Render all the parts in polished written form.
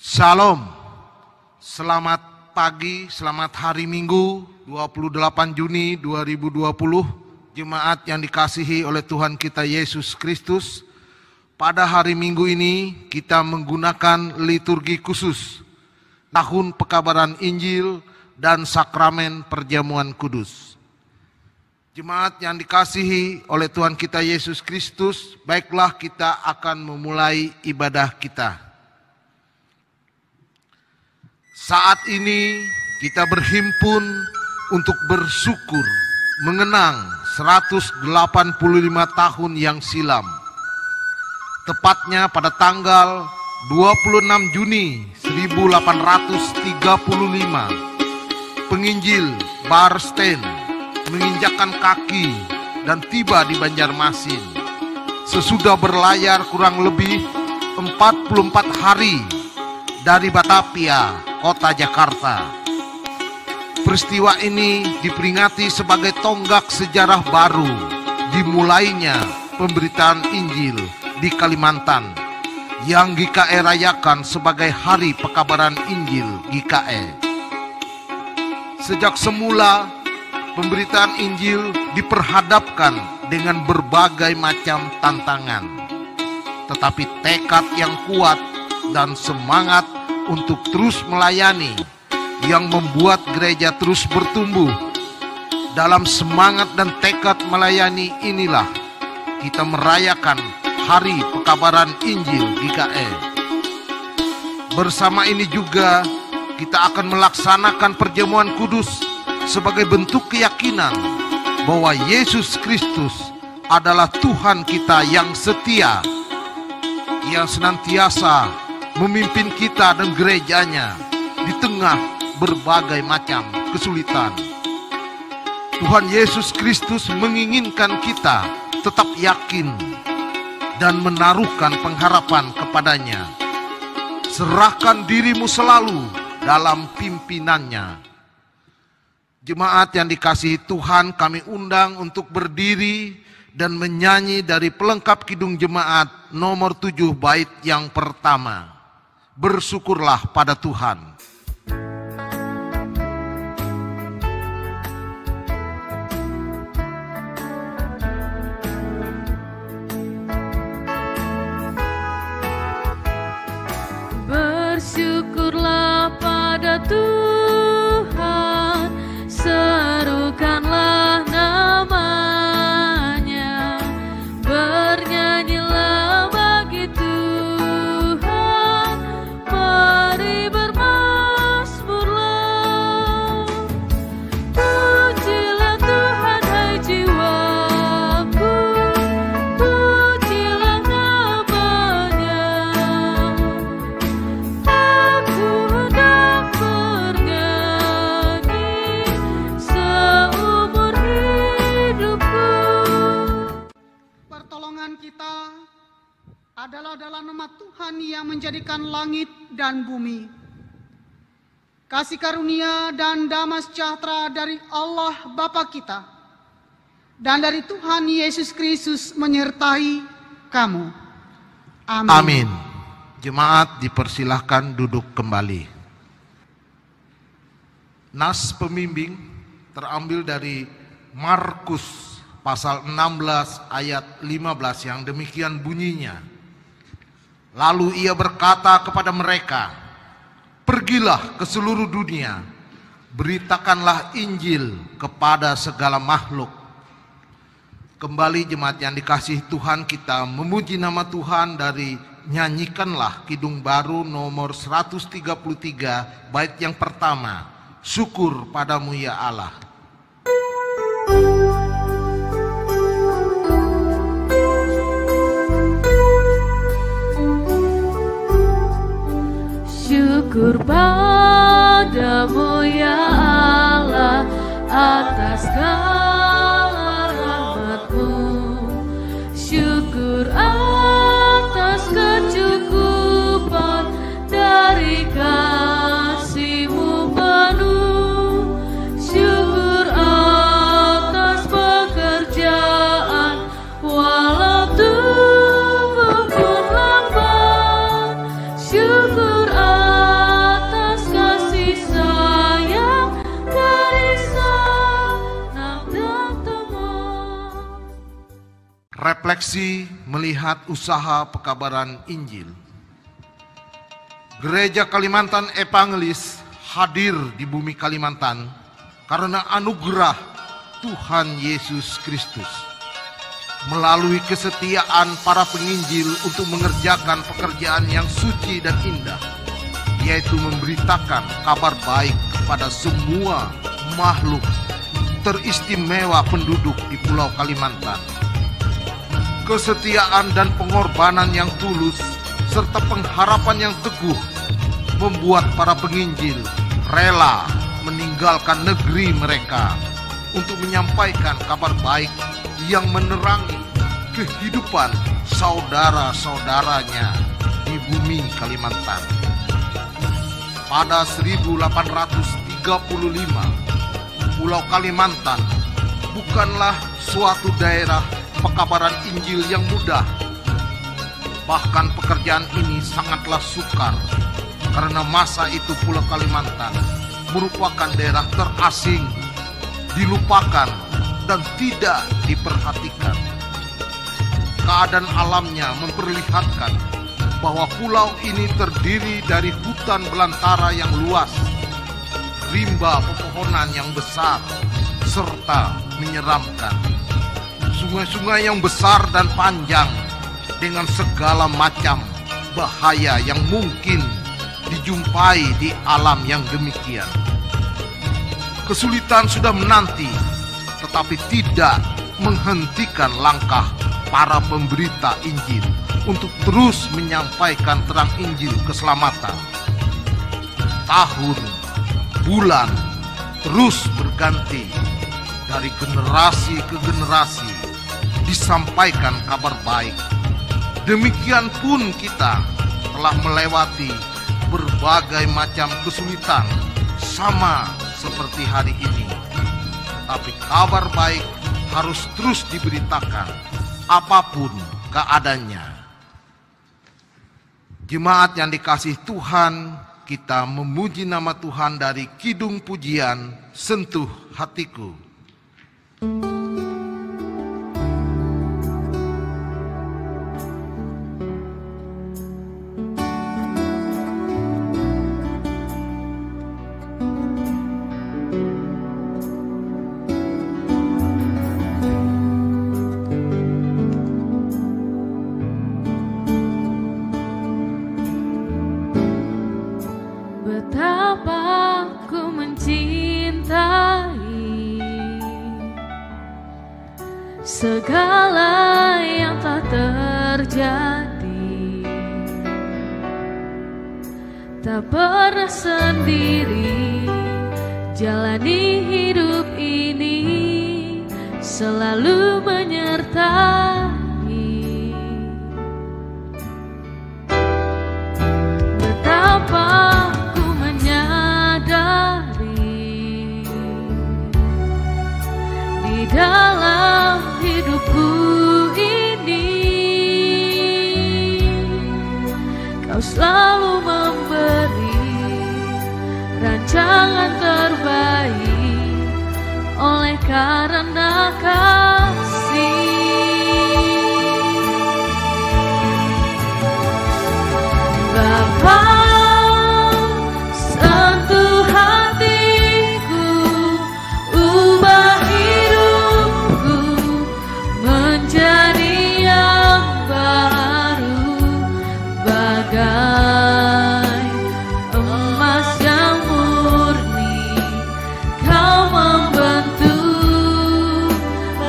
Shalom, selamat pagi, selamat hari Minggu 28 Juni 2020. Jemaat yang dikasihi oleh Tuhan kita Yesus Kristus, pada hari Minggu ini kita menggunakan liturgi khusus Tahun Pekabaran Injil dan Sakramen Perjamuan Kudus. Jemaat yang dikasihi oleh Tuhan kita Yesus Kristus, baiklah kita akan memulai ibadah kita. Saat ini kita berhimpun untuk bersyukur mengenang 185 tahun yang silam. Tepatnya pada tanggal 26 Juni 1835, penginjil Barsten menginjakkan kaki dan tiba di Banjarmasin. Sesudah berlayar kurang lebih 44 hari dari Batavia, kota Jakarta. Peristiwa ini diperingati sebagai tonggak sejarah baru dimulainya pemberitaan Injil di Kalimantan yang GKE rayakan sebagai Hari Pekabaran Injil GKE. Sejak semula pemberitaan Injil diperhadapkan dengan berbagai macam tantangan, tetapi tekad yang kuat dan semangat untuk terus melayani yang membuat gereja terus bertumbuh. Dalam semangat dan tekad melayani inilah kita merayakan Hari Pekabaran Injil GKE. Bersama ini juga kita akan melaksanakan perjamuan kudus sebagai bentuk keyakinan bahwa Yesus Kristus adalah Tuhan kita yang setia, yang senantiasa memimpin kita dan gerejanya di tengah berbagai macam kesulitan. Tuhan Yesus Kristus menginginkan kita tetap yakin dan menaruhkan pengharapan kepadanya. Serahkan dirimu selalu dalam pimpinannya. Jemaat yang dikasihi Tuhan, kami undang untuk berdiri dan menyanyi dari pelengkap Kidung Jemaat nomor 7 bait yang pertama. Bersyukurlah pada Tuhan. Bersyukurlah pada Tuhan, serukanlah namanya, bernyanyilah bagi Tuhan, mari bermazmurlah. Pujilah Tuhan hai jiwaku, pujilah namanya. Aku hendak bernyanyi seumur hidupku. Pertolongan kita adalah dalam nama Tuhan yang menjadikan langit dan bumi. Kasih karunia dan damai sejahtera dari Allah Bapa kita dan dari Tuhan Yesus Kristus menyertai kamu. Amin. Amin. Jemaat dipersilahkan duduk kembali. Nas pembimbing terambil dari Markus pasal 16 ayat 15 yang demikian bunyinya. Lalu ia berkata kepada mereka, "Pergilah ke seluruh dunia, beritakanlah Injil kepada segala makhluk." Kembali jemaat yang dikasihi Tuhan, kita memuji nama Tuhan dari nyanyikanlah Kidung Baru nomor 133 bait yang pertama. Syukur padamu ya Allah. Syukur padamu ya Allah atas segala rahmat-Mu. Syukur atas kecukupan dari kasih-Mu penuh. Syukur atas Refleksi melihat usaha pekabaran Injil. Gereja Kalimantan Evangelis hadir di bumi Kalimantan karena anugerah Tuhan Yesus Kristus. Melalui kesetiaan para penginjil untuk mengerjakan pekerjaan yang suci dan indah, yaitu memberitakan kabar baik kepada semua makhluk teristimewa penduduk di Pulau Kalimantan. Kesetiaan dan pengorbanan yang tulus serta pengharapan yang teguh membuat para penginjil rela meninggalkan negeri mereka untuk menyampaikan kabar baik yang menerangi kehidupan saudara-saudaranya di bumi Kalimantan. Pada 1835, Pulau Kalimantan bukanlah suatu daerah pekabaran Injil yang mudah. Bahkan pekerjaan ini sangatlah sukar karena masa itu Pulau Kalimantan merupakan daerah terasing, dilupakan dan tidak diperhatikan. Keadaan alamnya memperlihatkan bahwa pulau ini terdiri dari hutan belantara yang luas, rimba pepohonan yang besar, serta menyeramkan. Sungai-sungai yang besar dan panjang dengan segala macam bahaya yang mungkin dijumpai di alam yang demikian. Kesulitan sudah menanti, tetapi tidak menghentikan langkah para pemberita Injil untuk terus menyampaikan terang Injil keselamatan. Tahun, bulan terus berganti, dari generasi ke generasi disampaikan kabar baik. Demikian pun kita telah melewati berbagai macam kesulitan sama seperti hari ini. Tapi kabar baik harus terus diberitakan apapun keadaannya. Jemaat yang dikasihi Tuhan, kita memuji nama Tuhan dari kidung pujian Sentuh Hatiku. Betapa ku mencintai segala yang tak terjadi, tak pernah sendiri jalani hidup ini, selalu menyertai. Betapa ku menyadari di dalam hidupku ini Kau selalu memberi rancangan terbaik oleh karena kasih. Bapa, sentuh hatiku, ubah hidupku menjadi yang baru, bagai emas yang murni. Kau membentuk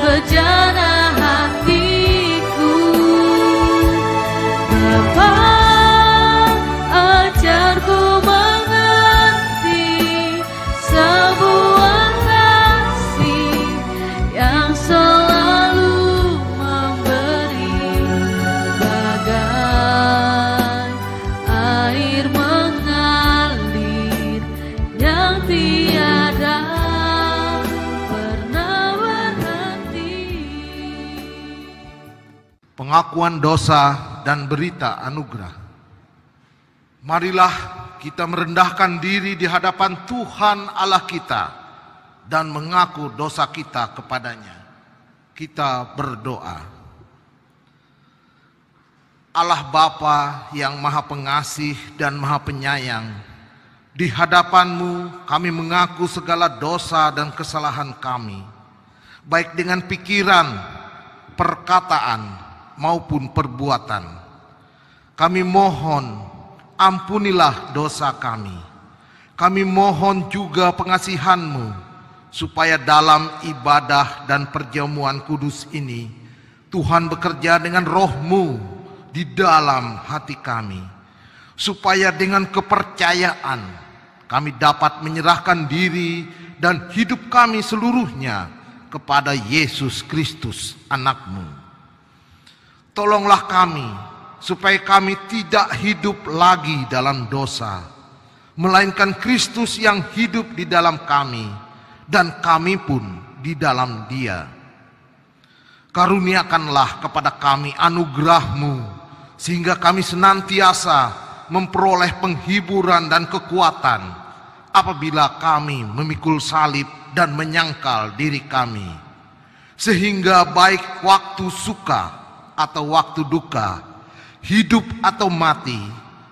bejana hatiku. Bapa, ajarku mengerti sebuah kasih yang selalu memberi, bagai air mengalir yang tiada pernah berhenti. Pengakuan dosa dan berita anugerah. Marilah kita merendahkan diri di hadapan Tuhan Allah kita dan mengaku dosa kita kepadanya. Kita berdoa. Allah Bapa yang Maha Pengasih dan Maha Penyayang, di hadapan-Mu kami mengaku segala dosa dan kesalahan kami, baik dengan pikiran, perkataan, maupun perbuatan. Kami mohon, ampunilah dosa kami. Kami mohon juga pengasihan-Mu, supaya dalam ibadah dan perjamuan kudus ini, Tuhan bekerja dengan Roh-Mu di dalam hati kami, supaya dengan kepercayaan kami dapat menyerahkan diri dan hidup kami seluruhnya kepada Yesus Kristus, Anak-Mu. Tolonglah kami, supaya kami tidak hidup lagi dalam dosa, melainkan Kristus yang hidup di dalam kami, dan kami pun di dalam Dia. Karuniakanlah kepada kami anugerah-Mu, sehingga kami senantiasa memperoleh penghiburan dan kekuatan apabila kami memikul salib dan menyangkal diri kami, sehingga baik waktu suka atau waktu duka, hidup atau mati,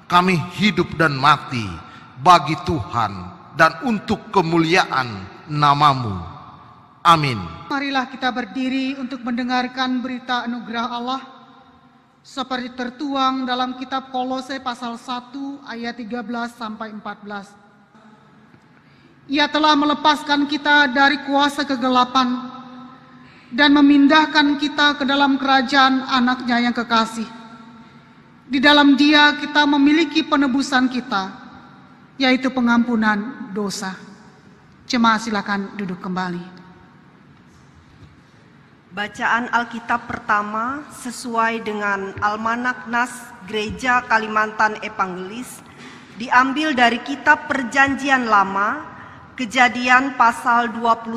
kami hidup dan mati bagi Tuhan dan untuk kemuliaan nama-Mu. Amin. Marilah kita berdiri untuk mendengarkan berita anugerah Allah seperti tertuang dalam kitab Kolose pasal 1 ayat 13 sampai 14. Ia telah melepaskan kita dari kuasa kegelapan dan memindahkan kita ke dalam kerajaan Anak-Nya yang kekasih. Di dalam Dia kita memiliki penebusan kita, yaitu pengampunan dosa. Jemaat silakan duduk kembali. Bacaan Alkitab pertama sesuai dengan Almanak Nas Gereja Kalimantan Evangelis diambil dari kitab Perjanjian Lama, Kejadian pasal 21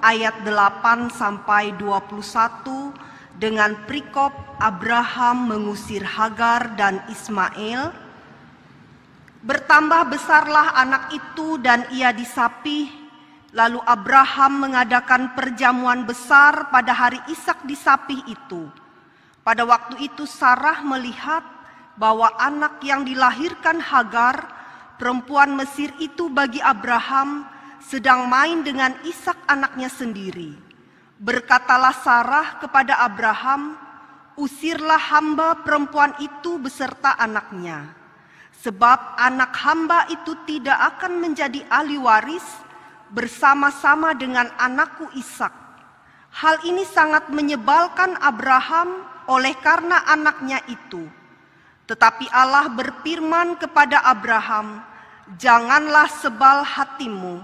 ayat 8 sampai 21 dengan perikop Abraham mengusir Hagar dan Ismail. Bertambah besarlah anak itu dan ia disapih. Lalu Abraham mengadakan perjamuan besar pada hari Ishak disapih itu. Pada waktu itu Sarah melihat bahwa anak yang dilahirkan Hagar, perempuan Mesir itu bagi Abraham, sedang main dengan Ishak anaknya sendiri. Berkatalah Sarah kepada Abraham, "Usirlah hamba perempuan itu beserta anaknya, sebab anak hamba itu tidak akan menjadi ahli waris bersama-sama dengan anakku Ishak." Hal ini sangat menyebalkan Abraham oleh karena anaknya itu. Tetapi Allah berfirman kepada Abraham, "Janganlah sebal hatimu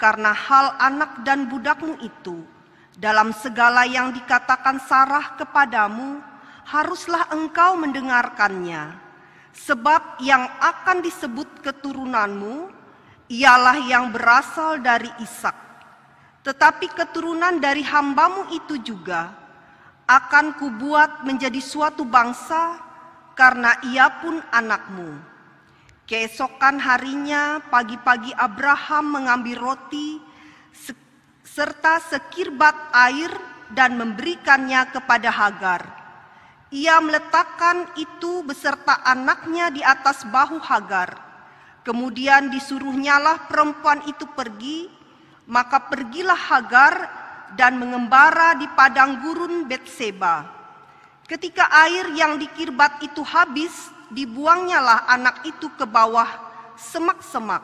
karena hal anak dan budakmu itu. Dalam segala yang dikatakan Sarah kepadamu, haruslah engkau mendengarkannya. Sebab yang akan disebut keturunanmu ialah yang berasal dari Ishak. Tetapi keturunan dari hambamu itu juga akan kubuat menjadi suatu bangsa, karena ia pun anakmu." Keesokan harinya pagi-pagi Abraham mengambil roti serta sekirbat air dan memberikannya kepada Hagar. Ia meletakkan itu beserta anaknya di atas bahu Hagar. Kemudian disuruhnyalah perempuan itu pergi, maka pergilah Hagar dan mengembara di padang gurun Betseba. Ketika air yang dikirbat itu habis, dibuangnyalah anak itu ke bawah semak-semak.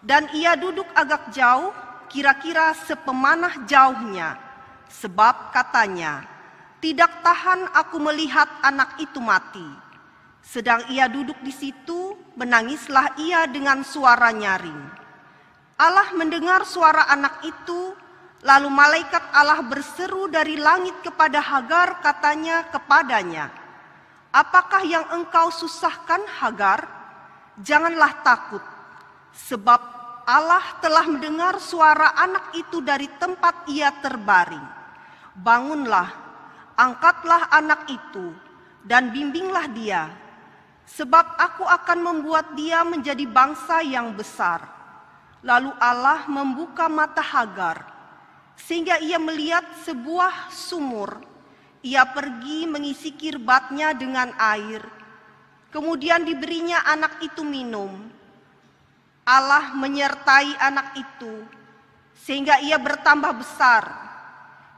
Dan ia duduk agak jauh, kira-kira sepemanah jauhnya, sebab katanya, "Tidak tahan aku melihat anak itu mati." Sedang ia duduk di situ, menangislah ia dengan suara nyaring. Allah mendengar suara anak itu, lalu malaikat Allah berseru dari langit kepada Hagar, katanya kepadanya, "Apakah yang engkau susahkan, Hagar? Janganlah takut, sebab Allah telah mendengar suara anak itu dari tempat ia terbaring. Bangunlah, angkatlah anak itu, dan bimbinglah dia. Sebab aku akan membuat dia menjadi bangsa yang besar." Lalu Allah membuka mata Hagar, sehingga ia melihat sebuah sumur Ia pergi mengisi kirbatnya dengan air, kemudian diberinya anak itu minum. Allah menyertai anak itu, sehingga ia bertambah besar.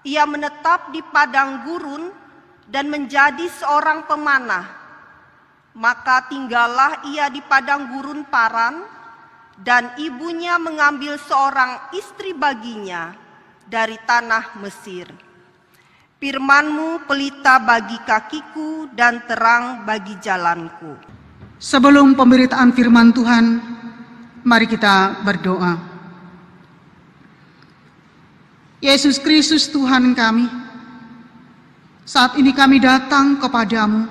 Ia menetap di padang gurun dan menjadi seorang pemanah. Maka tinggallah ia di padang gurun Paran, dan ibunya mengambil seorang istri baginya dari tanah Mesir. Firman-Mu pelita bagi kakiku dan terang bagi jalanku. Sebelum pemberitaan firman Tuhan, mari kita berdoa. Yesus Kristus Tuhan kami, saat ini kami datang kepadamu,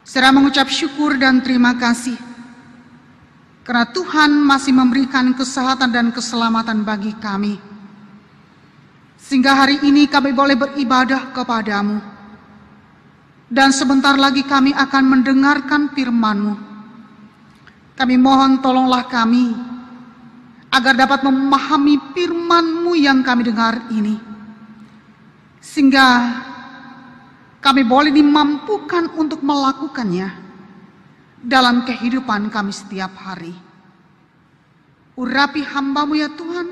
serta mengucap syukur dan terima kasih, karena Tuhan masih memberikan kesehatan dan keselamatan bagi kami, sehingga hari ini kami boleh beribadah kepadamu, dan sebentar lagi kami akan mendengarkan firman-Mu. Kami mohon tolonglah kami, agar dapat memahami firman-Mu yang kami dengar ini, sehingga kami boleh dimampukan untuk melakukannya dalam kehidupan kami setiap hari. Urapi hamba-Mu ya Tuhan,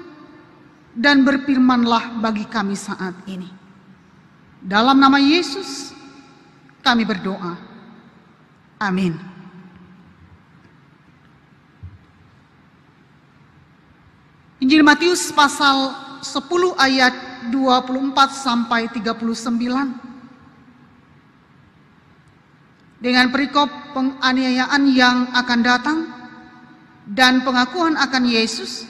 dan berfirmanlah bagi kami saat ini. Dalam nama Yesus kami berdoa. Amin. Injil Matius pasal 10 ayat 24 sampai 39. Dengan perikop penganiayaan yang akan datang dan pengakuan akan Yesus,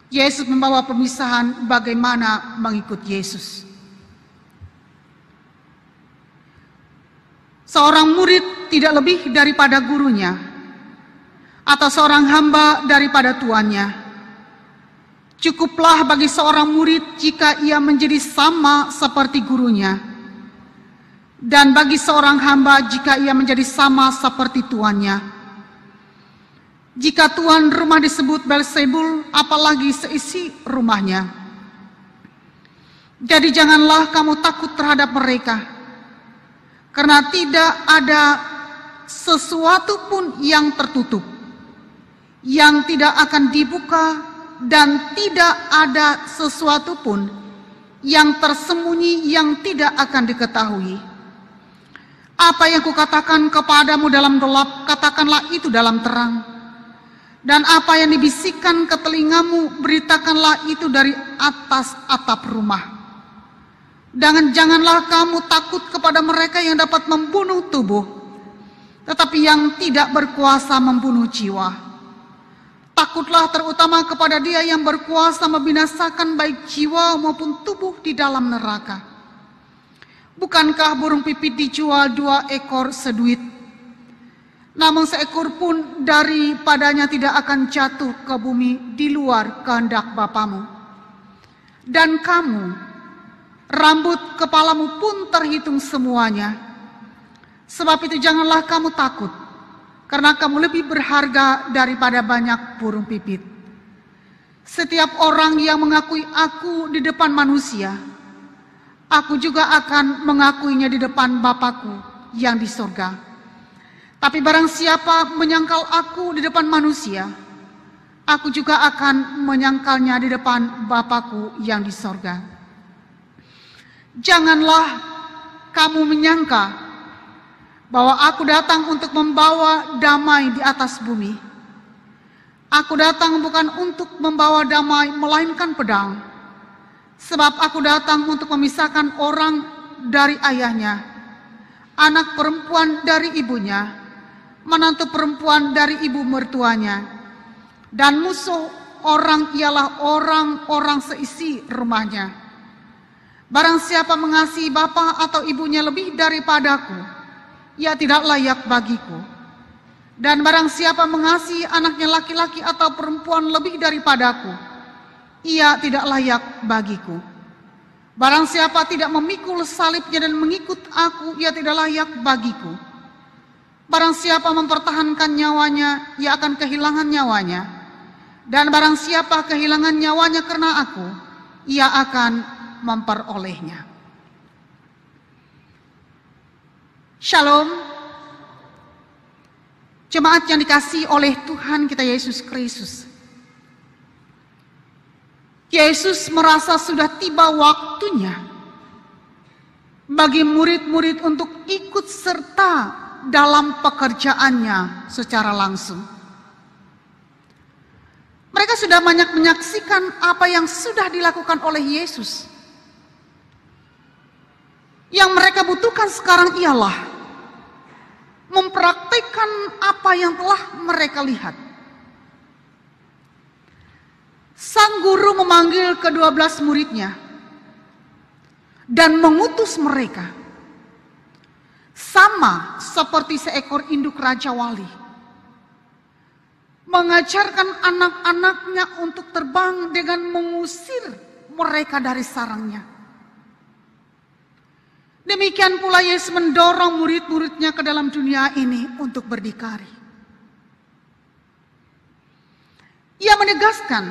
Yesus membawa pemisahan bagaimana mengikut Yesus. Seorang murid tidak lebih daripada gurunya, atau seorang hamba daripada tuannya. Cukuplah bagi seorang murid jika ia menjadi sama seperti gurunya, dan bagi seorang hamba jika ia menjadi sama seperti tuannya. Jika tuan rumah disebut Belzebul, apalagi seisi rumahnya. Jadi janganlah kamu takut terhadap mereka, karena tidak ada sesuatu pun yang tertutup, yang tidak akan dibuka, dan tidak ada sesuatu pun yang tersembunyi yang tidak akan diketahui. Apa yang kukatakan kepadamu dalam gelap, katakanlah itu dalam terang. Dan apa yang dibisikkan ke telingamu, beritakanlah itu dari atas atap rumah. Dan janganlah kamu takut kepada mereka yang dapat membunuh tubuh, tetapi yang tidak berkuasa membunuh jiwa. Takutlah terutama kepada Dia yang berkuasa membinasakan baik jiwa maupun tubuh di dalam neraka. Bukankah burung pipit dijual 2 ekor seduit? Namun seekor pun daripadanya tidak akan jatuh ke bumi di luar kehendak Bapamu. Dan kamu, rambut kepalamu pun terhitung semuanya. Sebab itu janganlah kamu takut, karena kamu lebih berharga daripada banyak burung pipit. Setiap orang yang mengakui aku di depan manusia, aku juga akan mengakuinya di depan Bapa-Ku yang di sorga. Tapi barang siapa menyangkal aku di depan manusia, aku juga akan menyangkalnya di depan Bapa-Ku yang di sorga. Janganlah kamu menyangka bahwa aku datang untuk membawa damai di atas bumi. Aku datang bukan untuk membawa damai, melainkan pedang. Sebab aku datang untuk memisahkan orang dari ayahnya, anak perempuan dari ibunya, menantu perempuan dari ibu mertuanya, dan musuh orang ialah orang-orang seisi rumahnya. Barang siapa mengasihi bapa atau ibunya lebih daripadaku, ia tidak layak bagiku. Dan barang siapa mengasihi anaknya laki-laki atau perempuan lebih daripadaku, ia tidak layak bagiku. Barang siapa tidak memikul salibnya dan mengikut aku, ia tidak layak bagiku. Barang siapa mempertahankan nyawanya, ia akan kehilangan nyawanya. Dan barang siapa kehilangan nyawanya karena aku, ia akan memperolehnya. Shalom. Jemaat yang dikasihi oleh Tuhan kita Yesus Kristus. Yesus merasa sudah tiba waktunya bagi murid-murid untuk ikut serta dalam pekerjaannya secara langsung. Mereka sudah banyak menyaksikan apa yang sudah dilakukan oleh Yesus. Yang mereka butuhkan sekarang ialah mempraktikkan apa yang telah mereka lihat. Sang guru memanggil ke-12 muridnya dan mengutus mereka sama seperti seekor induk raja wali, mengajarkan anak-anaknya untuk terbang dengan mengusir mereka dari sarangnya. Demikian pula Yesus mendorong murid-muridnya ke dalam dunia ini untuk berdikari. Ia menegaskan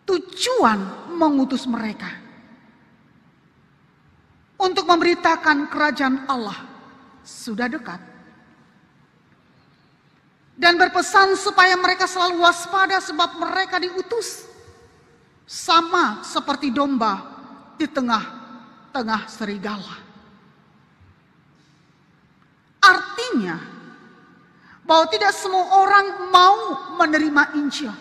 tujuan mengutus mereka untuk memberitakan kerajaan Allah sudah dekat. Dan berpesan supaya mereka selalu waspada sebab mereka diutus sama seperti domba di tengah serigala. Artinya bahwa tidak semua orang mau menerima Injil.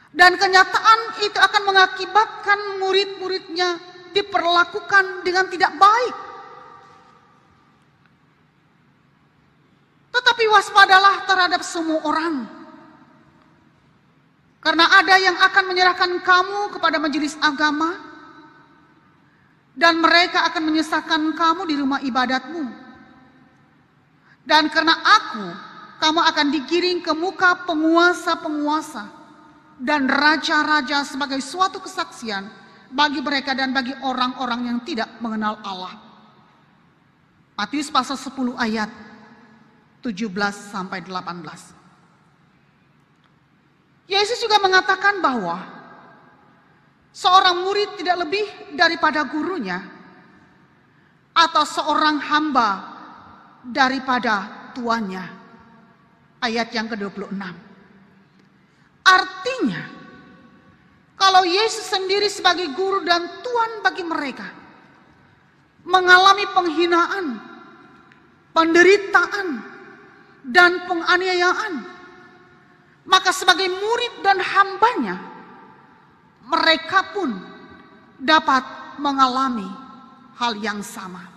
Dan kenyataan itu akan mengakibatkan murid-muridnya diperlakukan dengan tidak baik. Tetapi waspadalah terhadap semua orang. Karena ada yang akan menyerahkan kamu kepada majelis agama, dan mereka akan menyesatkan kamu di rumah ibadatmu. Dan karena aku, kamu akan digiring ke muka penguasa-penguasa dan raja-raja sebagai suatu kesaksian bagi mereka dan bagi orang-orang yang tidak mengenal Allah. Matius pasal 10 ayat 17-18. Yesus juga mengatakan bahwa seorang murid tidak lebih daripada gurunya, atau seorang hamba daripada tuannya. Ayat yang ke-26. Artinya, kalau Yesus sendiri sebagai guru dan tuan bagi mereka mengalami penghinaan, penderitaan, dan penganiayaan, maka sebagai murid dan hambanya, mereka pun dapat mengalami hal yang sama.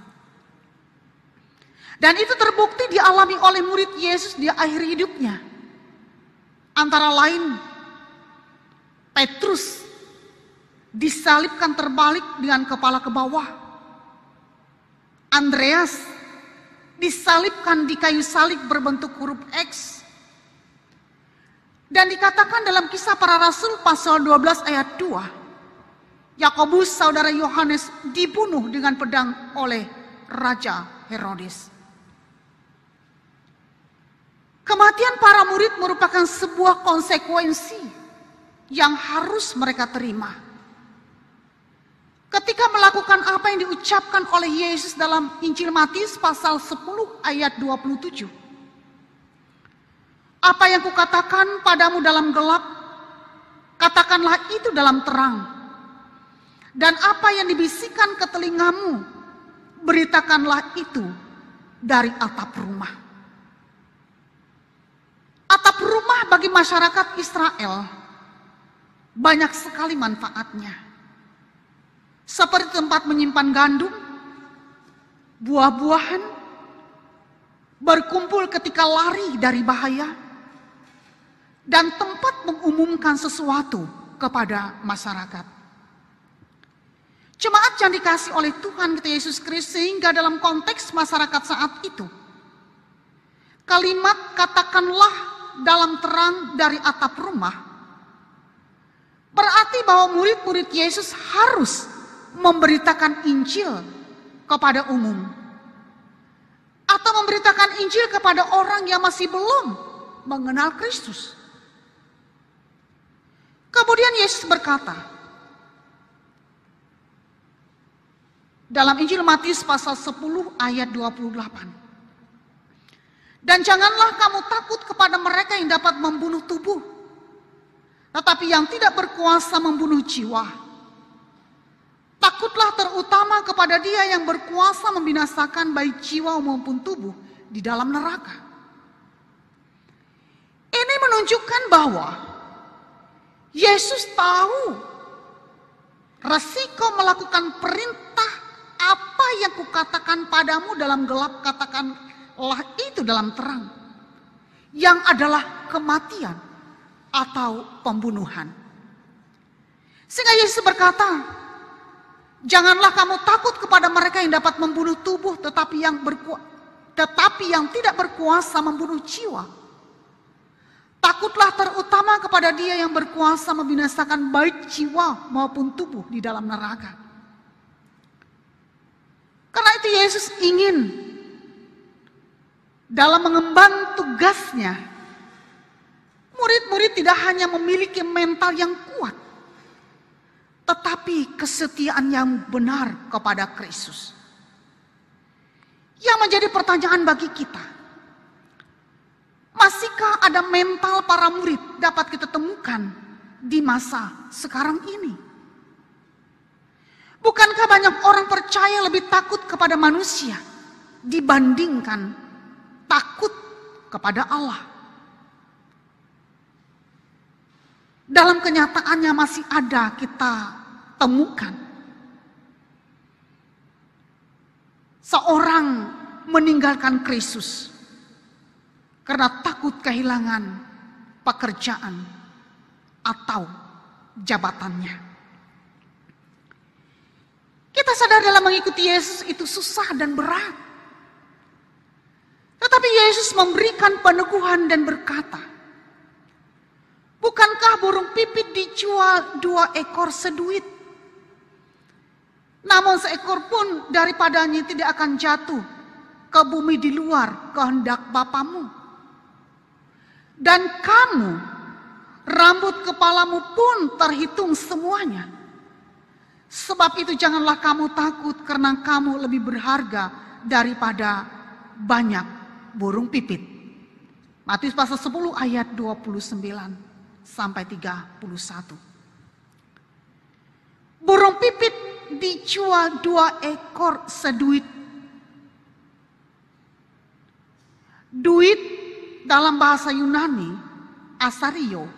Dan itu terbukti dialami oleh murid Yesus di akhir hidupnya. Antara lain, Petrus disalibkan terbalik dengan kepala ke bawah. Andreas disalibkan di kayu salib berbentuk huruf X. Dan dikatakan dalam Kisah Para Rasul pasal 12 ayat 2, Yakobus saudara Yohanes dibunuh dengan pedang oleh Raja Herodes. Kematian para murid merupakan sebuah konsekuensi yang harus mereka terima. Ketika melakukan apa yang diucapkan oleh Yesus dalam Injil Matius pasal 10 ayat 27. Apa yang kukatakan padamu dalam gelap, katakanlah itu dalam terang. Dan apa yang dibisikkan ke telingamu, beritakanlah itu dari atap rumah. Atap rumah bagi masyarakat Israel banyak sekali manfaatnya. Seperti tempat menyimpan gandum, buah-buahan, berkumpul ketika lari dari bahaya, dan tempat mengumumkan sesuatu kepada masyarakat. Jemaat yang dikasihi oleh Tuhan kita Yesus Kristus, sehingga dalam konteks masyarakat saat itu, kalimat katakanlah dalam terang dari atap rumah berarti bahwa murid-murid Yesus harus memberitakan Injil kepada umum, atau memberitakan Injil kepada orang yang masih belum mengenal Kristus. Kemudian Yesus berkata, Dalam Injil Matius pasal 10 ayat 28. Dan janganlah kamu takut kepada mereka yang dapat membunuh tubuh, tetapi yang tidak berkuasa membunuh jiwa. Takutlah terutama kepada Dia yang berkuasa membinasakan baik jiwa maupun tubuh di dalam neraka. Ini menunjukkan bahwa Yesus tahu resiko melakukan perintah apa yang kukatakan padamu dalam gelap, katakanlah itu dalam terang, yang adalah kematian atau pembunuhan. Sehingga Yesus berkata, janganlah kamu takut kepada mereka yang dapat membunuh tubuh, tetapi yang tidak berkuasa membunuh jiwa. Takutlah terutama kepada Dia yang berkuasa membinasakan baik jiwa maupun tubuh di dalam neraka. Karena itu Yesus ingin dalam mengemban tugasnya, murid-murid tidak hanya memiliki mental yang kuat, tetapi kesetiaan yang benar kepada Kristus. Yang menjadi pertanyaan bagi kita, masihkah ada mental para murid dapat kita temukan di masa sekarang ini? Bukankah banyak orang percaya lebih takut kepada manusia dibandingkan takut kepada Allah? Dalam kenyataannya masih ada kita temukan seorang meninggalkan Kristus karena takut kehilangan pekerjaan atau jabatannya. Kita sadar dalam mengikuti Yesus itu susah dan berat. Tetapi Yesus memberikan peneguhan dan berkata, bukankah burung pipit dijual 2 ekor seduit? Namun seekor pun daripadanya tidak akan jatuh ke bumi di luar kehendak Bapamu. Dan kamu, rambut kepalamu pun terhitung semuanya. Sebab itu janganlah kamu takut, karena kamu lebih berharga daripada banyak burung pipit. Matius pasal 10 ayat 29 sampai 31. Burung pipit dijual 2 ekor seduit. Duit dalam bahasa Yunani, asario,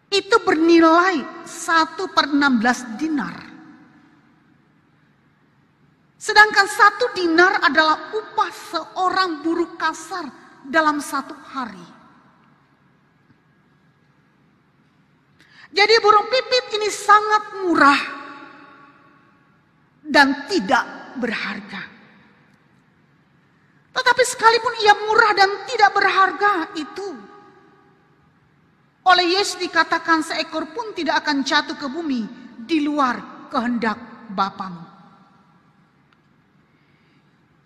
itu bernilai 1/16 dinar. Sedangkan 1 dinar adalah upah seorang buruh kasar dalam 1 hari. Jadi burung pipit ini sangat murah dan tidak berharga. Tetapi sekalipun ia murah dan tidak berharga itu, oleh Yesus dikatakan seekor pun tidak akan jatuh ke bumi di luar kehendak Bapamu.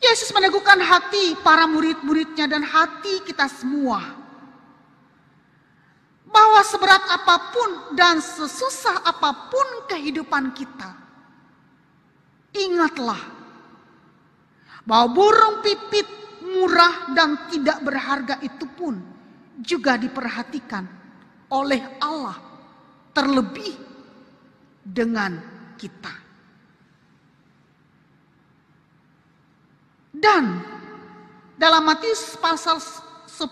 Yesus meneguhkan hati para murid-muridnya dan hati kita semua, bahwa seberat apapun dan sesusah apapun kehidupan kita, ingatlah bahwa burung pipit murah dan tidak berharga itu pun juga diperhatikan oleh Allah terlebih dengan kita. Dan dalam Matius pasal 10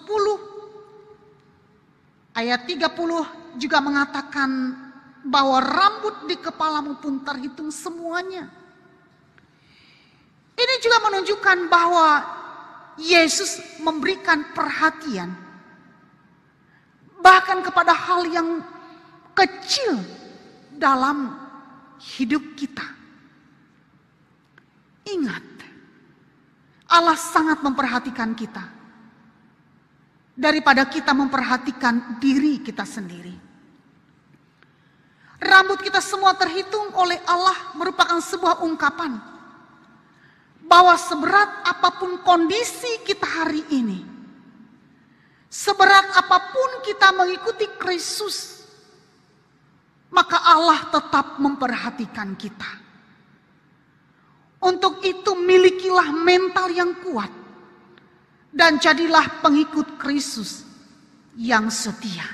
ayat 30 juga mengatakan bahwa rambut di kepalamu pun terhitung semuanya. Ini juga menunjukkan bahwa Yesus memberikan perhatian bahkan kepada hal yang kecil dalam hidup kita. Ingat, Allah sangat memperhatikan kita daripada kita memperhatikan diri kita sendiri. Rambut kita semua terhitung oleh Allah merupakan sebuah ungkapan bahwa seberat apapun kondisi kita hari ini, seberat apapun kita mengikuti Kristus, maka Allah tetap memperhatikan kita. Untuk itu milikilah mental yang kuat dan jadilah pengikut Kristus yang setia.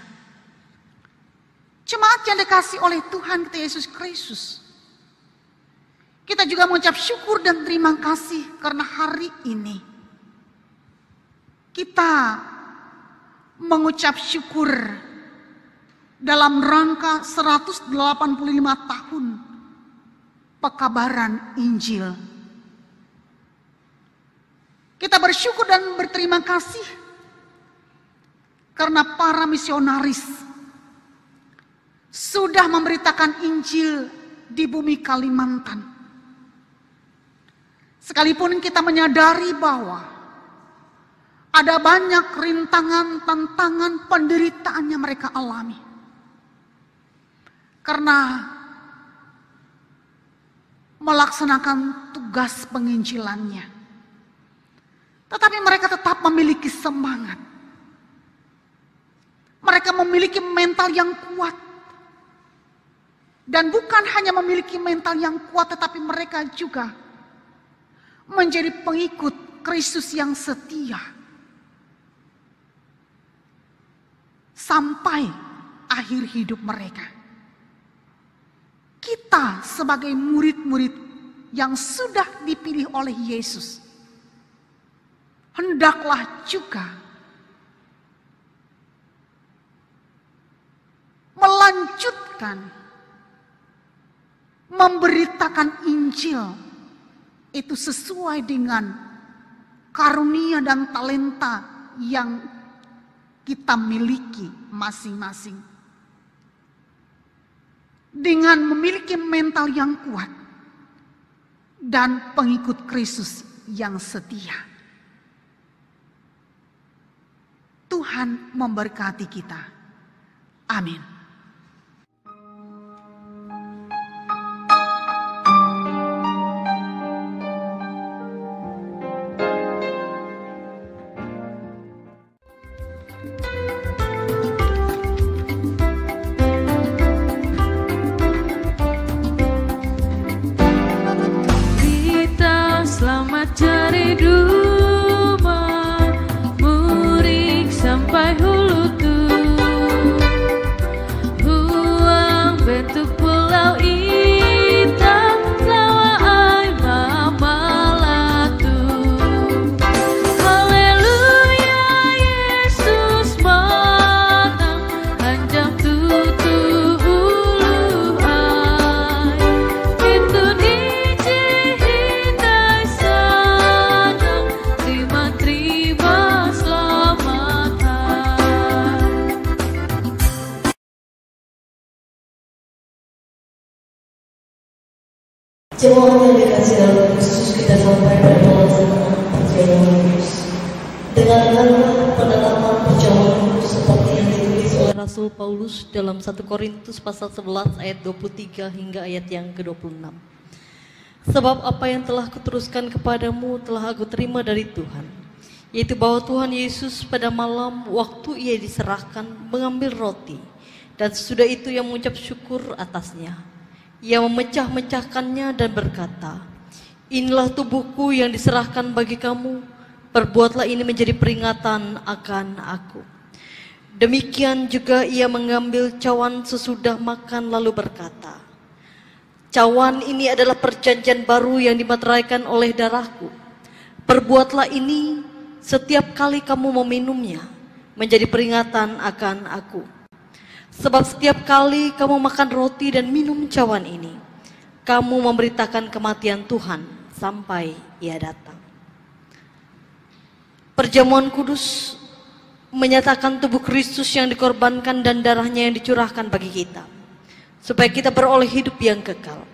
Jemaat yang dikasihi oleh Tuhan kita Yesus Kristus, kita juga mengucap syukur dan terima kasih karena hari ini kita mengucap syukur dalam rangka 185 tahun pekabaran Injil. Kita bersyukur dan berterima kasih karena para misionaris sudah memberitakan Injil di bumi Kalimantan. Sekalipun kita menyadari bahwa ada banyak rintangan, tantangan, penderitaan yang mereka alami. Karena melaksanakan tugas penginjilannya. Tetapi mereka tetap memiliki semangat. Mereka memiliki mental yang kuat. Dan bukan hanya memiliki mental yang kuat, tetapi mereka juga menjadi pengikut Kristus yang setia. Sampai akhir hidup mereka. Kita sebagai murid-murid yang sudah dipilih oleh Yesus, hendaklah juga melanjutkan memberitakan Injil itu sesuai dengan karunia dan talenta yang kita miliki masing-masing. Dengan memiliki mental yang kuat dan pengikut Kristus yang setia. Tuhan memberkati kita. Amin. Cari duma murik sampai hulu tuh, huang bentuk pulau hitam lawa ai mamalatu. Haleluya Yesus matang hanjam tutu ulu ai itu niji hindai sadang terima selamatan. Jemaat yang dikasih dalam Kristus, kita sampai pada pelajaran perjamuan kudus. Dengarkanlah penetapan perjamuan kudus seperti yang ditulis oleh Rasul Paulus dalam 1 Korintus pasal 11 ayat 23 hingga ayat yang ke-26. Sebab apa yang telah kuteruskan kepadamu telah aku terima dari Tuhan, yaitu bahwa Tuhan Yesus pada malam waktu ia diserahkan mengambil roti, dan sesudah itu ia mengucap syukur atasnya. Ia memecah-mecahkannya dan berkata, "Inilah tubuhku yang diserahkan bagi kamu, perbuatlah ini menjadi peringatan akan aku." Demikian juga ia mengambil cawan sesudah makan lalu berkata, "Cawan ini adalah perjanjian baru yang dimateraikan oleh darahku. Perbuatlah ini setiap kali kamu meminumnya menjadi peringatan akan aku. Sebab setiap kali kamu makan roti dan minum cawan ini, kamu memberitakan kematian Tuhan sampai ia datang." Perjamuan kudus menyatakan tubuh Kristus yang dikorbankan dan darahnya yang dicurahkan bagi kita, supaya kita beroleh hidup yang kekal.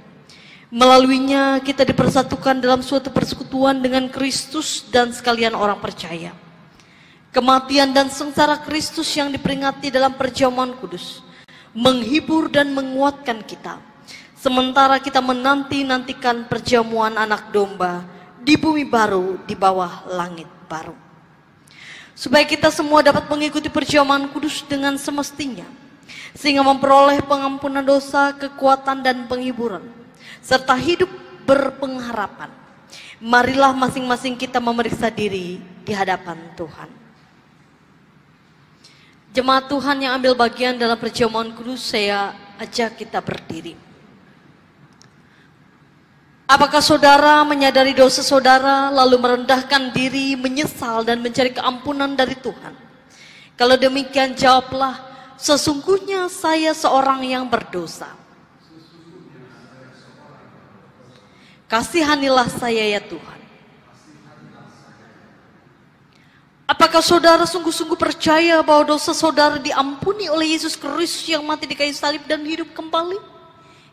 Melaluinya kita dipersatukan dalam suatu persekutuan dengan Kristus dan sekalian orang percaya. Kematian dan sengsara Kristus yang diperingati dalam perjamuan kudus menghibur dan menguatkan kita, sementara kita menanti-nantikan perjamuan anak domba di bumi baru di bawah langit baru. Supaya kita semua dapat mengikuti perjamuan kudus dengan semestinya, sehingga memperoleh pengampunan dosa, kekuatan dan penghiburan, serta hidup berpengharapan. Marilah masing-masing kita memeriksa diri di hadapan Tuhan. Jemaat Tuhan yang ambil bagian dalam perjamuan kudus, saya ajak kita berdiri. Apakah saudara menyadari dosa saudara, lalu merendahkan diri, menyesal dan mencari keampunan dari Tuhan? Kalau demikian jawablah, sesungguhnya saya seorang yang berdosa. Kasihanilah saya ya Tuhan. Apakah saudara sungguh-sungguh percaya bahwa dosa saudara diampuni oleh Yesus Kristus yang mati di kayu salib dan hidup kembali?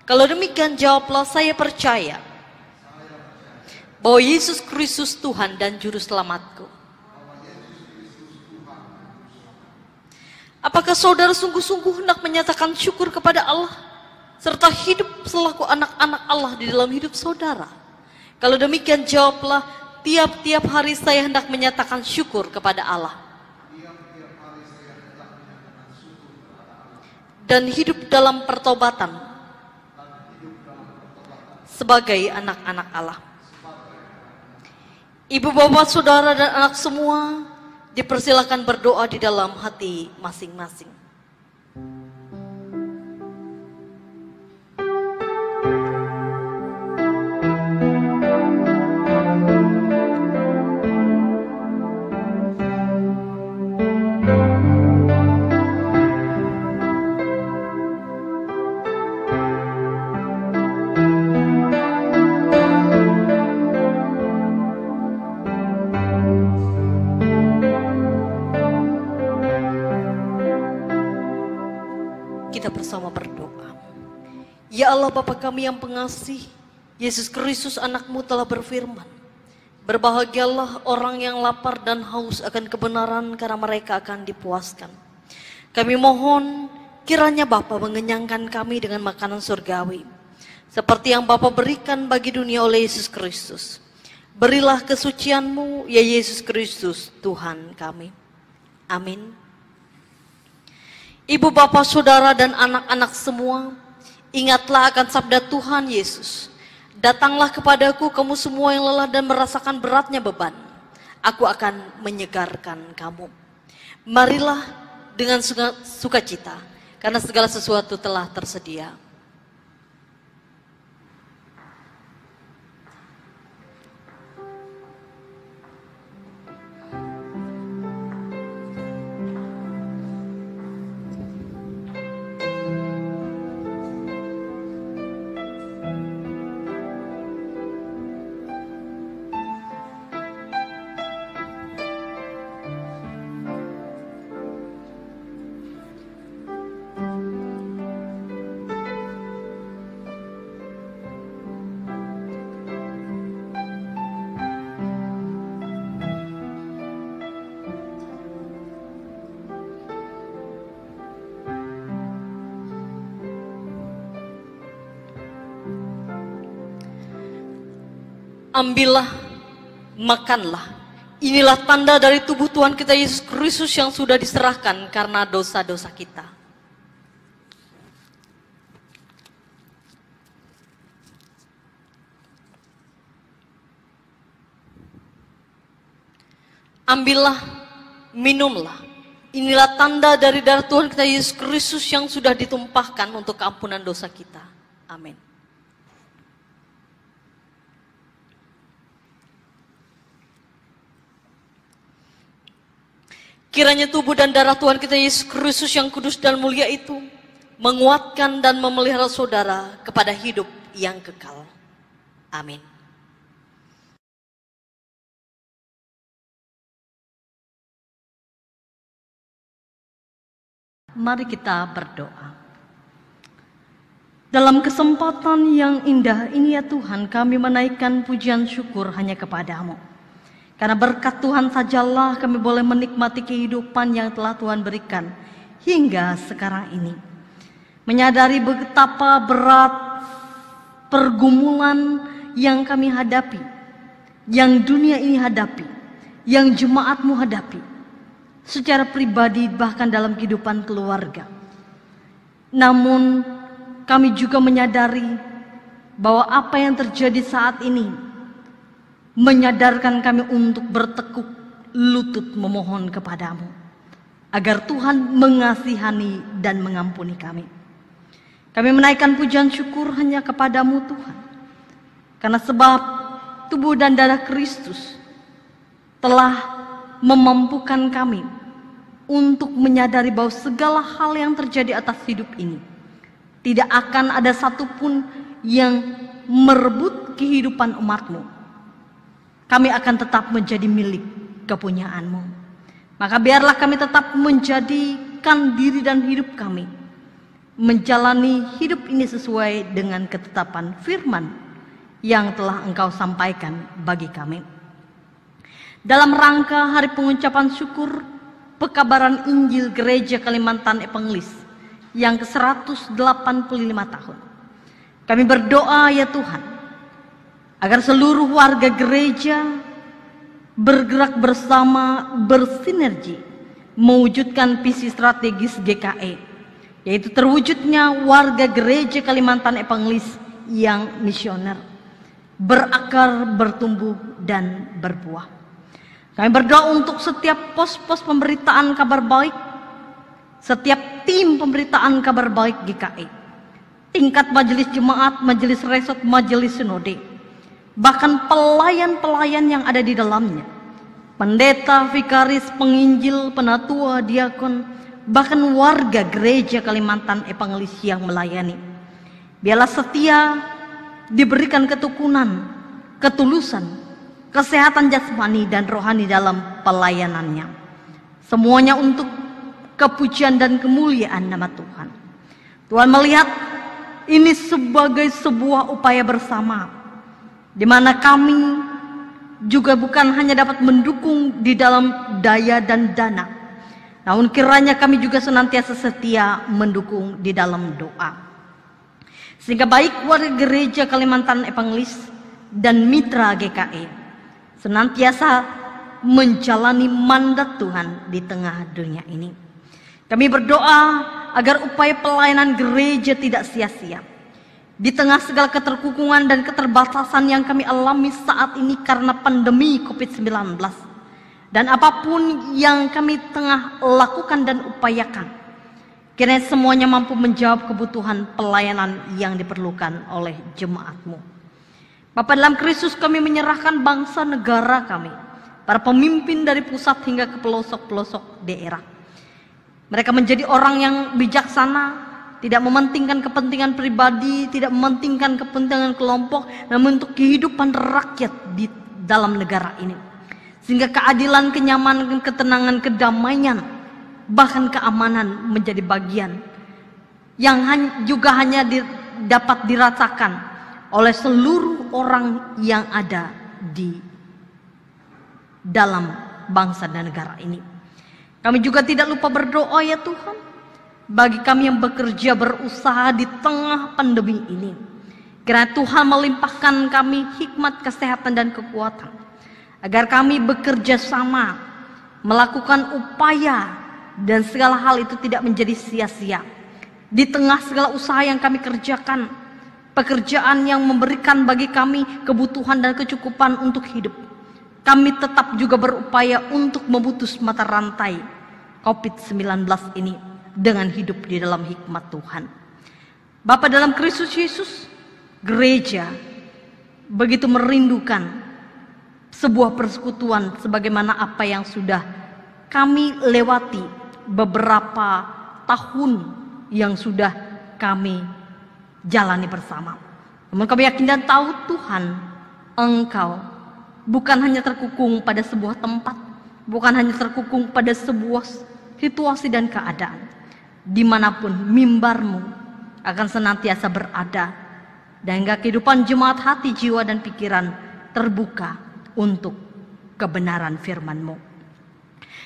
Kalau demikian jawablah, saya percaya bahwa Yesus Kristus Tuhan dan Juru Selamatku. Apakah saudara sungguh-sungguh hendak menyatakan syukur kepada Allah serta hidup selaku anak-anak Allah di dalam hidup saudara? Kalau demikian jawablah, tiap-tiap hari saya hendak menyatakan syukur kepada Allah dan hidup dalam pertobatan sebagai anak-anak Allah. Ibu bapak saudara dan anak semua dipersilakan berdoa di dalam hati masing-masing. Kita bersama berdoa. Ya Allah Bapa kami yang pengasih, Yesus Kristus anakmu telah berfirman, berbahagialah orang yang lapar dan haus akan kebenaran karena mereka akan dipuaskan. Kami mohon kiranya Bapa mengenyangkan kami dengan makanan surgawi, seperti yang Bapa berikan bagi dunia oleh Yesus Kristus. Berilah kesucian-Mu ya Yesus Kristus Tuhan kami. Amin. Ibu bapak saudara dan anak-anak semua, ingatlah akan sabda Tuhan Yesus. Datanglah kepadaku kamu semua yang lelah dan merasakan beratnya beban. Aku akan menyegarkan kamu. Marilah dengan sukacita, karena segala sesuatu telah tersedia. Ambillah, makanlah. Inilah tanda dari tubuh Tuhan kita Yesus Kristus yang sudah diserahkan karena dosa-dosa kita. Ambillah, minumlah. Inilah tanda dari darah Tuhan kita Yesus Kristus yang sudah ditumpahkan untuk keampunan dosa kita. Amin. Kiranya tubuh dan darah Tuhan kita Yesus Kristus yang kudus dan mulia itu menguatkan dan memelihara saudara kepada hidup yang kekal. Amin. Mari kita berdoa. Dalam kesempatan yang indah ini ya Tuhan, kami menaikkan pujian syukur hanya kepadamu. Karena berkat Tuhan sajalah kami boleh menikmati kehidupan yang telah Tuhan berikan hingga sekarang ini. Menyadari betapa berat pergumulan yang kami hadapi, yang dunia ini hadapi, yang jemaat-Mu hadapi, secara pribadi bahkan dalam kehidupan keluarga. Namun kami juga menyadari bahwa apa yang terjadi saat ini menyadarkan kami untuk bertekuk lutut memohon kepadamu agar Tuhan mengasihani dan mengampuni kami. Kami menaikkan pujian syukur hanya kepadamu Tuhan, karena sebab tubuh dan darah Kristus telah memampukan kami untuk menyadari bahwa segala hal yang terjadi atas hidup ini tidak akan ada satupun yang merebut kehidupan umatmu. Kami akan tetap menjadi milik kepunyaanmu. Maka biarlah kami tetap menjadikan diri dan hidup kami menjalani hidup ini sesuai dengan ketetapan firman yang telah Engkau sampaikan bagi kami. Dalam rangka hari pengucapan syukur pekabaran Injil Gereja Kalimantan Evangelis yang ke-185 tahun, kami berdoa ya Tuhan, agar seluruh warga gereja bergerak bersama, bersinergi mewujudkan visi strategis GKE, yaitu terwujudnya warga gereja Kalimantan Evangelis yang misioner, berakar, bertumbuh, dan berbuah. Kami berdoa untuk setiap pos-pos pemberitaan kabar baik, setiap tim pemberitaan kabar baik GKE, tingkat majelis jemaat, majelis resort, majelis sinode, bahkan pelayan-pelayan yang ada di dalamnya, pendeta, vikaris, penginjil, penatua, diakon, bahkan warga gereja Kalimantan Evangelis yang melayani. Biarlah setia, diberikan ketekunan, ketulusan, kesehatan jasmani dan rohani dalam pelayanannya. Semuanya untuk kepujian dan kemuliaan nama Tuhan. Tuhan melihat ini sebagai sebuah upaya bersama, di mana kami juga bukan hanya dapat mendukung di dalam daya dan dana, namun kiranya kami juga senantiasa setia mendukung di dalam doa. Sehingga baik warga gereja Kalimantan Evangelis dan mitra GKE senantiasa menjalani mandat Tuhan di tengah dunia ini. Kami berdoa agar upaya pelayanan gereja tidak sia-sia di tengah segala keterkukungan dan keterbatasan yang kami alami saat ini karena pandemi COVID-19. Dan apapun yang kami tengah lakukan dan upayakan, kiranya semuanya mampu menjawab kebutuhan pelayanan yang diperlukan oleh jemaatmu. Bapa dalam Kristus, kami menyerahkan bangsa negara kami, para pemimpin dari pusat hingga ke pelosok-pelosok daerah. Mereka menjadi orang yang bijaksana, tidak mementingkan kepentingan pribadi, tidak mementingkan kepentingan kelompok, namun untuk kehidupan rakyat di dalam negara ini. Sehingga keadilan, kenyamanan, ketenangan, kedamaian, bahkan keamanan menjadi bagian yang juga hanya dapat dirasakan oleh seluruh orang yang ada di dalam bangsa dan negara ini. Kami juga tidak lupa berdoa ya Tuhan, bagi kami yang bekerja berusaha di tengah pandemi ini. Kiranya Tuhan melimpahkan kami hikmat, kesehatan, dan kekuatan, agar kami bekerja sama, melakukan upaya, dan segala hal itu tidak menjadi sia-sia. Di tengah segala usaha yang kami kerjakan, pekerjaan yang memberikan bagi kami kebutuhan dan kecukupan untuk hidup, kami tetap juga berupaya untuk memutus mata rantai COVID-19 ini dengan hidup di dalam hikmat Tuhan. Bapa dalam Kristus Yesus, gereja begitu merindukan sebuah persekutuan sebagaimana apa yang sudah kami lewati beberapa tahun yang sudah kami jalani bersama. Namun kami yakin dan tahu Tuhan, Engkau bukan hanya terkukung pada sebuah tempat, bukan hanya terkukung pada sebuah situasi dan keadaan. Dimanapun mimbar-Mu akan senantiasa berada, dan hingga kehidupan jemaat hati, jiwa, dan pikiran terbuka untuk kebenaran firman-Mu.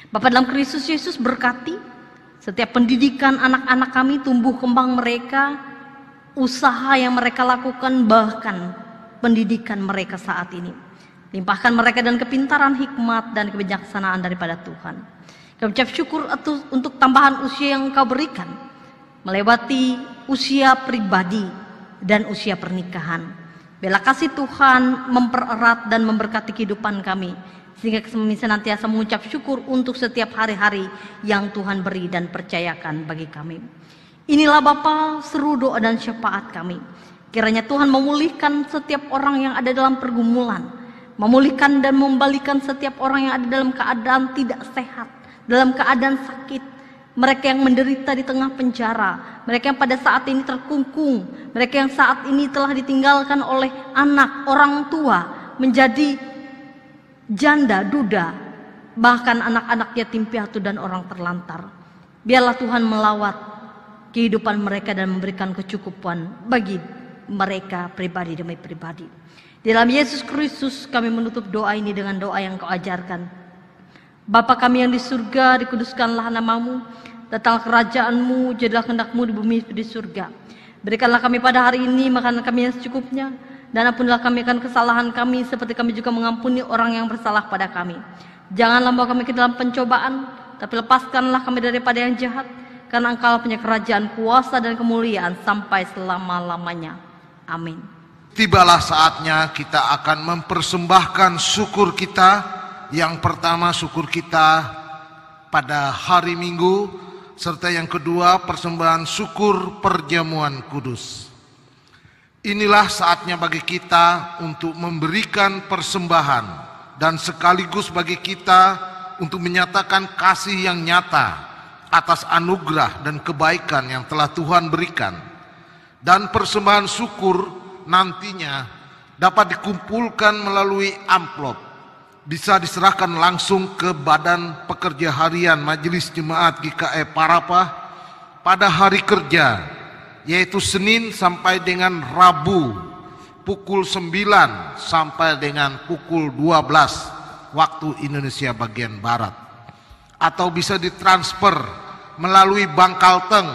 Bapa dalam Kristus Yesus, berkati setiap pendidikan anak-anak kami, tumbuh kembang mereka, usaha yang mereka lakukan, bahkan pendidikan mereka saat ini. Limpahkan mereka dan kepintaran, hikmat, dan kebijaksanaan daripada Tuhan. Kami ucap syukur untuk tambahan usia yang Engkau berikan, melewati usia pribadi dan usia pernikahan. Biarlah kasih Tuhan mempererat dan memberkati kehidupan kami, sehingga kami senantiasa mengucap syukur untuk setiap hari-hari yang Tuhan beri dan percayakan bagi kami. Inilah Bapa, seru doa dan syafaat kami. Kiranya Tuhan memulihkan setiap orang yang ada dalam pergumulan, memulihkan dan membalikan setiap orang yang ada dalam keadaan tidak sehat, dalam keadaan sakit, mereka yang menderita di tengah penjara, mereka yang pada saat ini terkungkung, mereka yang saat ini telah ditinggalkan oleh anak, orang tua, menjadi janda, duda, bahkan anak-anak yatim piatu dan orang terlantar. Biarlah Tuhan melawat kehidupan mereka dan memberikan kecukupan bagi mereka pribadi demi pribadi. Di dalam Yesus Kristus kami menutup doa ini dengan doa yang Kau ajarkan. Bapa kami yang di surga, dikuduskanlah namamu, datanglah kerajaanmu, jadilah kehendak-mu di bumi seperti di surga. Berikanlah kami pada hari ini makanan kami yang secukupnya, dan ampunilah kami akan kesalahan kami, seperti kami juga mengampuni orang yang bersalah pada kami. Janganlah bawa kami ke dalam pencobaan, tapi lepaskanlah kami daripada yang jahat, karena Engkau punya kerajaan, kuasa dan kemuliaan sampai selama-lamanya. Amin. Tibalah saatnya kita akan mempersembahkan syukur kita. Yang pertama syukur kita pada hari Minggu, serta yang kedua persembahan syukur perjamuan kudus. Inilah saatnya bagi kita untuk memberikan persembahan dan sekaligus bagi kita untuk menyatakan kasih yang nyata atas anugerah dan kebaikan yang telah Tuhan berikan. Dan persembahan syukur nantinya dapat dikumpulkan melalui amplop, bisa diserahkan langsung ke Badan Pekerja Harian Majelis Jemaat GKI Parapah pada hari kerja, yaitu Senin sampai dengan Rabu pukul 9 sampai dengan pukul 12 waktu Indonesia bagian Barat. Atau bisa ditransfer melalui Bank Kalteng,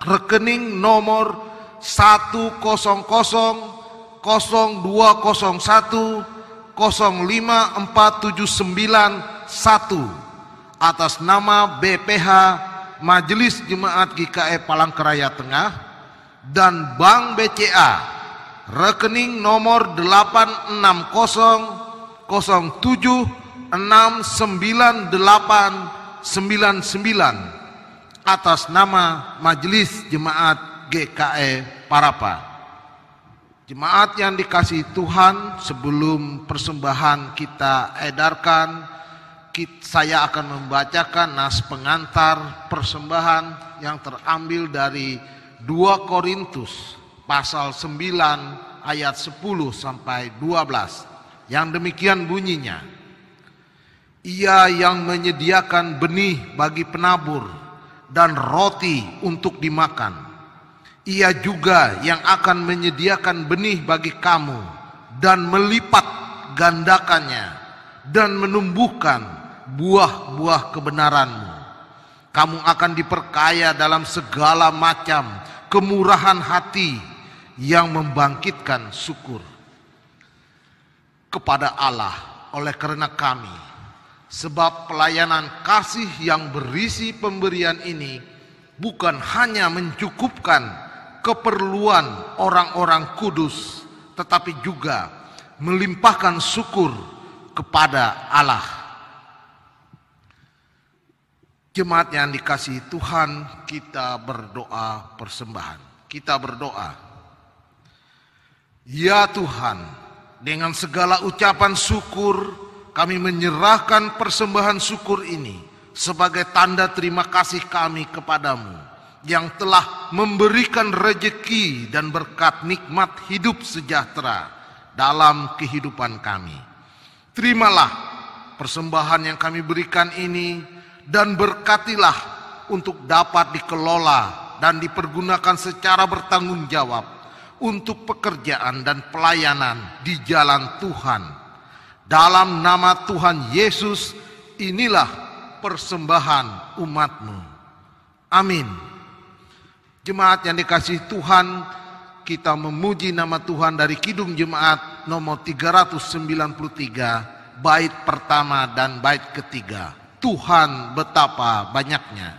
rekening nomor 1000201 05479 atas nama BPH Majelis Jemaat GKI Palangkaraya Tengah, dan Bank BCA rekening nomor 860069899 atas nama Majelis Jemaat GKI Parapah. Jemaat yang dikasihi Tuhan, sebelum persembahan kita edarkan, saya akan membacakan nas pengantar persembahan yang terambil dari 2 Korintus pasal 9 ayat 10 sampai 12, yang demikian bunyinya. Ia yang menyediakan benih bagi penabur dan roti untuk dimakan, Ia juga yang akan menyediakan benih bagi kamu dan melipat gandakannya dan menumbuhkan buah-buah kebenaranmu. Kamu akan diperkaya dalam segala macam kemurahan hati yang membangkitkan syukur kepada Allah oleh karena kami, sebab pelayanan kasih yang berisi pemberian ini bukan hanya mencukupkan keperluan orang-orang kudus, tetapi juga melimpahkan syukur kepada Allah. Jemaat yang dikasihi Tuhan, kita berdoa persembahan. Kita berdoa. Ya Tuhan, dengan segala ucapan syukur, kami menyerahkan persembahan syukur ini sebagai tanda terima kasih kami kepadamu, yang telah memberikan rejeki dan berkat nikmat hidup sejahtera dalam kehidupan kami. Terimalah persembahan yang kami berikan ini dan berkatilah untuk dapat dikelola dan dipergunakan secara bertanggung jawab untuk pekerjaan dan pelayanan di jalan Tuhan. Dalam nama Tuhan Yesus, inilah persembahan umat-Mu. Amin. Jemaat yang dikasihi Tuhan, kita memuji nama Tuhan dari Kidung Jemaat nomor 393, bait pertama dan bait ketiga. Tuhan betapa banyaknya.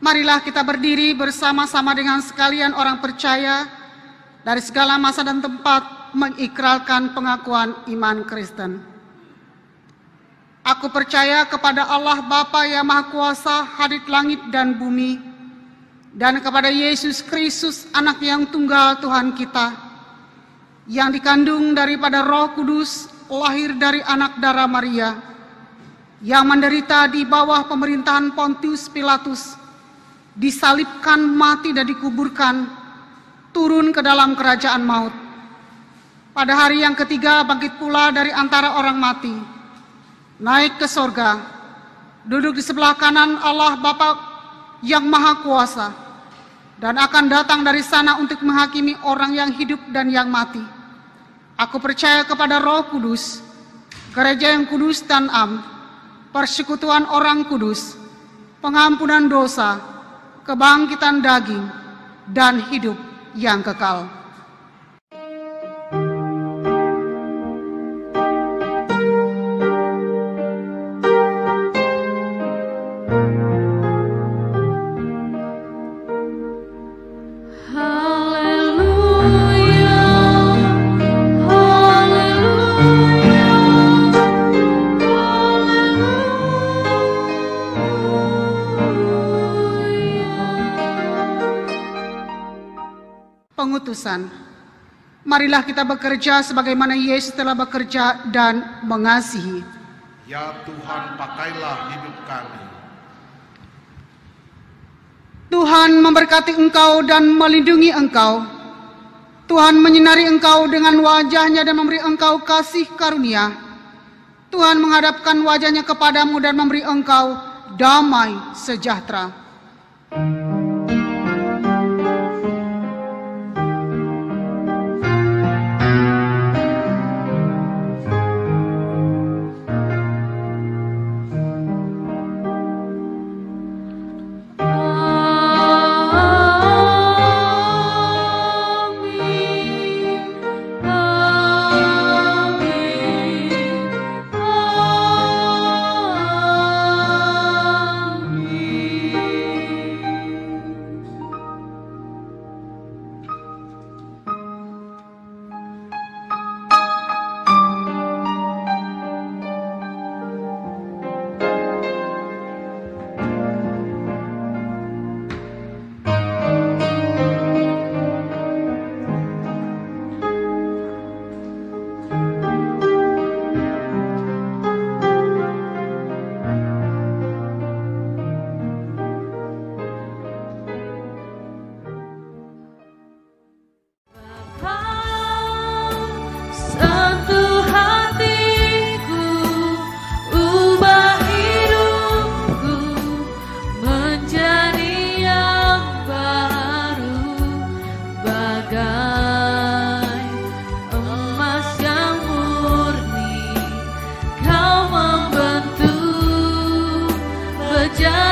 Marilah kita berdiri bersama-sama dengan sekalian orang percaya dari segala masa dan tempat mengikrarkan pengakuan iman Kristen. Aku percaya kepada Allah Bapa yang Maha Kuasa, hadit langit dan bumi, dan kepada Yesus Kristus, anak yang tunggal Tuhan kita, yang dikandung daripada Roh Kudus, lahir dari anak darah Maria, yang menderita di bawah pemerintahan Pontius Pilatus, disalibkan, mati dan dikuburkan, turun ke dalam kerajaan maut. Pada hari yang ketiga bangkit pula dari antara orang mati, naik ke sorga, duduk di sebelah kanan Allah Bapa yang Maha Kuasa, dan akan datang dari sana untuk menghakimi orang yang hidup dan yang mati. Aku percaya kepada Roh Kudus, gereja yang kudus dan am, persekutuan orang kudus, pengampunan dosa, kebangkitan daging, dan hidup yang kekal. Pengutusan. Marilah kita bekerja sebagaimana Yesus telah bekerja dan mengasihi. Ya Tuhan, pakailah hidup kami. Tuhan memberkati engkau dan melindungi engkau. Tuhan menyinari engkau dengan wajah-Nya dan memberi engkau kasih karunia. Tuhan menghadapkan wajah-Nya kepadamu dan memberi engkau damai sejahtera. Just